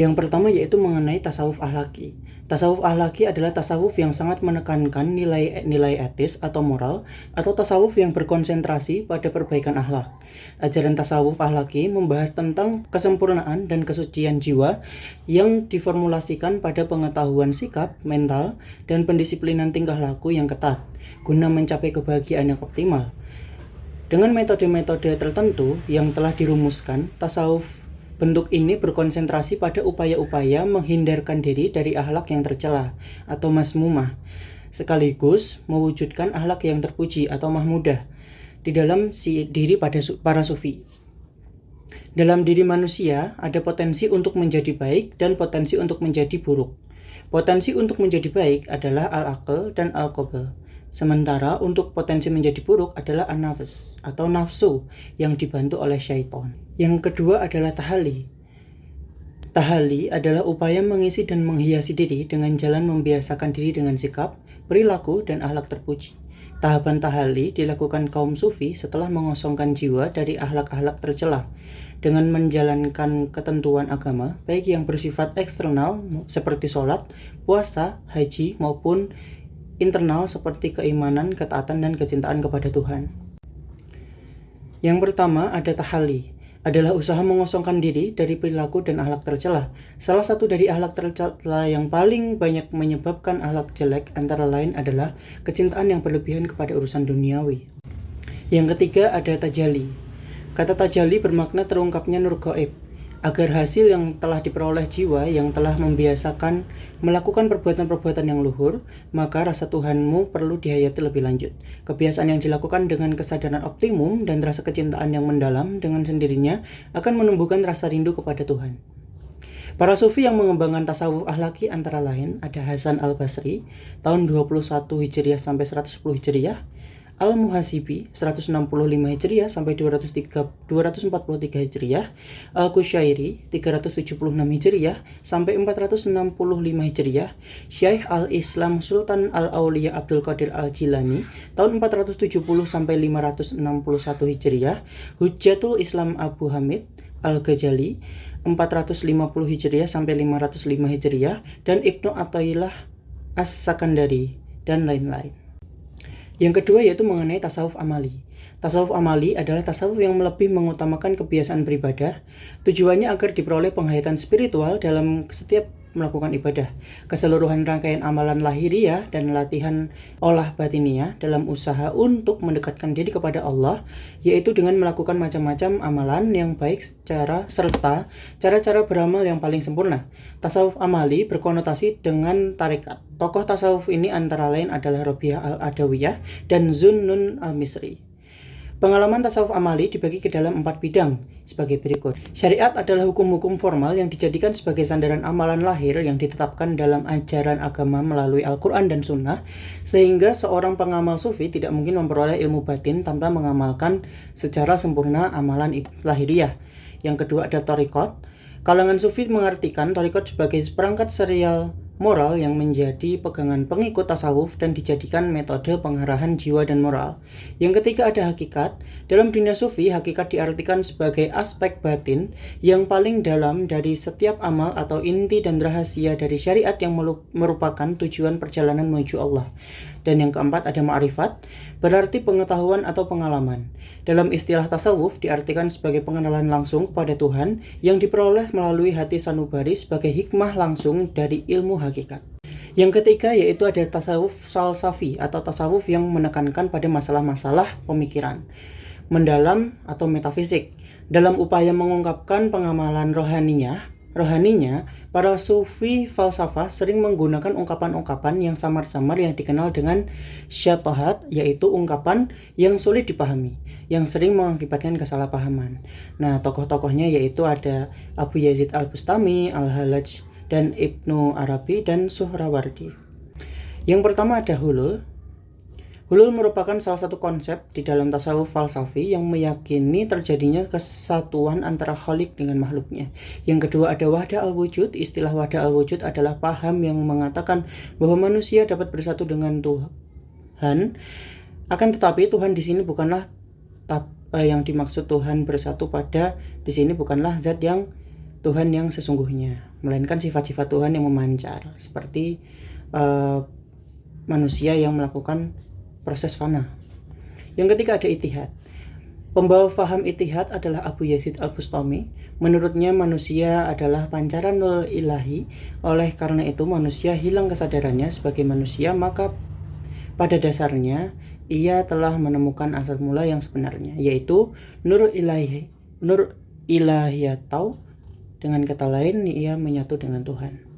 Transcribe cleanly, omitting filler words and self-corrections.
Yang pertama yaitu mengenai tasawuf akhlaki. Tasawuf akhlaki adalah tasawuf yang sangat menekankan nilai-nilai etis atau moral, atau tasawuf yang berkonsentrasi pada perbaikan akhlak. Ajaran tasawuf akhlaki membahas tentang kesempurnaan dan kesucian jiwa yang diformulasikan pada pengetahuan sikap, mental, dan pendisiplinan tingkah laku yang ketat, guna mencapai kebahagiaan yang optimal. Dengan metode-metode tertentu yang telah dirumuskan, tasawuf bentuk ini berkonsentrasi pada upaya-upaya menghindarkan diri dari akhlak yang tercela atau mazmumah, sekaligus mewujudkan akhlak yang terpuji atau mahmudah di dalam diri pada para sufi. Dalam diri manusia ada potensi untuk menjadi baik dan potensi untuk menjadi buruk. Potensi untuk menjadi baik adalah al-aql dan al-qabl. Sementara untuk potensi menjadi buruk adalah an-nafs atau nafsu yang dibantu oleh syaitan. Yang kedua adalah tahalli. Tahalli adalah upaya mengisi dan menghiasi diri dengan jalan membiasakan diri dengan sikap, perilaku, dan akhlak terpuji. Tahapan tahalli dilakukan kaum sufi setelah mengosongkan jiwa dari akhlak-akhlak tercela dengan menjalankan ketentuan agama, baik yang bersifat eksternal seperti sholat, puasa, haji, maupun internal seperti keimanan, ketaatan, dan kecintaan kepada Tuhan. Yang pertama ada tahalli, adalah usaha mengosongkan diri dari perilaku dan akhlak tercela. Salah satu dari akhlak tercela yang paling banyak menyebabkan akhlak jelek antara lain adalah kecintaan yang berlebihan kepada urusan duniawi. Yang ketiga ada tajalli. Kata tajalli bermakna terungkapnya nur gaib. Agar hasil yang telah diperoleh jiwa yang telah membiasakan melakukan perbuatan-perbuatan yang luhur, maka rasa Tuhanmu perlu dihayati lebih lanjut. Kebiasaan yang dilakukan dengan kesadaran optimum dan rasa kecintaan yang mendalam dengan sendirinya akan menumbuhkan rasa rindu kepada Tuhan. Para sufi yang mengembangkan tasawuf akhlaki antara lain ada Hasan al-Basri tahun 21 Hijriah sampai 110 Hijriah, Al-Muhasibi 165 Hijriah sampai 243 Hijriah, Al-Qusyairi 376 Hijriah sampai 465 Hijriah, Syekh Al-Islam Sultan Al-Auliya Abdul Qadir Al-Jilani tahun 470 sampai 561 Hijriah, Hujjatul Islam Abu Hamid Al-Ghazali 450 Hijriah sampai 505 Hijriah, dan Ibnu Athaillah As-Sakandari dan lain-lain. Yang kedua yaitu mengenai tasawuf amali. Tasawuf amali adalah tasawuf yang lebih mengutamakan kebiasaan beribadah. Tujuannya agar diperoleh penghayatan spiritual dalam setiap melakukan ibadah. Keseluruhan rangkaian amalan lahiriah dan latihan olah batiniah dalam usaha untuk mendekatkan diri kepada Allah, yaitu dengan melakukan macam-macam amalan yang baik serta cara-cara beramal yang paling sempurna. Tasawuf amali berkonotasi dengan tarekat. Tokoh tasawuf ini antara lain adalah Rabi'ah al-Adawiyah dan Zunnun al-Misri. Pengalaman tasawuf amali dibagi ke dalam 4 bidang sebagai berikut. Syariat adalah hukum-hukum formal yang dijadikan sebagai sandaran amalan lahir yang ditetapkan dalam ajaran agama melalui Al-Quran dan Sunnah, sehingga seorang pengamal sufi tidak mungkin memperoleh ilmu batin tanpa mengamalkan secara sempurna amalan lahiriah. Yang kedua ada thariqat. Kalangan sufi mengartikan thariqat sebagai seperangkat serial moral yang menjadi pegangan pengikut tasawuf dan dijadikan metode pengarahan jiwa dan moral. Yang ketiga ada hakikat. Dalam dunia sufi, hakikat diartikan sebagai aspek batin yang paling dalam dari setiap amal atau inti dan rahasia dari syariat yang merupakan tujuan perjalanan menuju Allah. Dan yang keempat ada ma'rifat, berarti pengetahuan atau pengalaman. Dalam istilah tasawuf diartikan sebagai pengenalan langsung kepada Tuhan yang diperoleh melalui hati sanubari sebagai hikmah langsung dari ilmu hakikat. Yang ketiga yaitu ada tasawuf falsafi atau tasawuf yang menekankan pada masalah-masalah pemikiran mendalam atau metafisik. Dalam upaya mengungkapkan pengamalan rohaninya, para sufi falsafah sering menggunakan ungkapan-ungkapan yang samar-samar yang dikenal dengan syatohat, yaitu ungkapan yang sulit dipahami, yang sering mengakibatkan kesalahpahaman. Nah, tokoh-tokohnya yaitu ada Abu Yazid Al-Bustami, Al-Halaj, dan Ibnu Arabi, dan Suhrawardi. Yang pertama ada hulul. Hulul merupakan salah satu konsep di dalam tasawuf falsafi yang meyakini terjadinya kesatuan antara khalik dengan makhluknya. Yang kedua ada wahdah al-wujud. Istilah wahdah al-wujud adalah paham yang mengatakan bahwa manusia dapat bersatu dengan Tuhan. Akan tetapi Tuhan di sini bukanlah yang dimaksud Tuhan bersatu pada di sini bukanlah zat yang Tuhan yang sesungguhnya, melainkan sifat-sifat Tuhan yang memancar, seperti manusia yang melakukan proses fana. Yang ketiga ada itihad. Pembawa faham itihad adalah Abu Yazid Al-Bustami. Menurutnya manusia adalah pancaran nol ilahi. Oleh karena itu manusia hilang kesadarannya sebagai manusia, maka pada dasarnya ia telah menemukan asal mula yang sebenarnya, yaitu nur ilahi, nur ilahiyatau. Dengan kata lain, ia menyatu dengan Tuhan.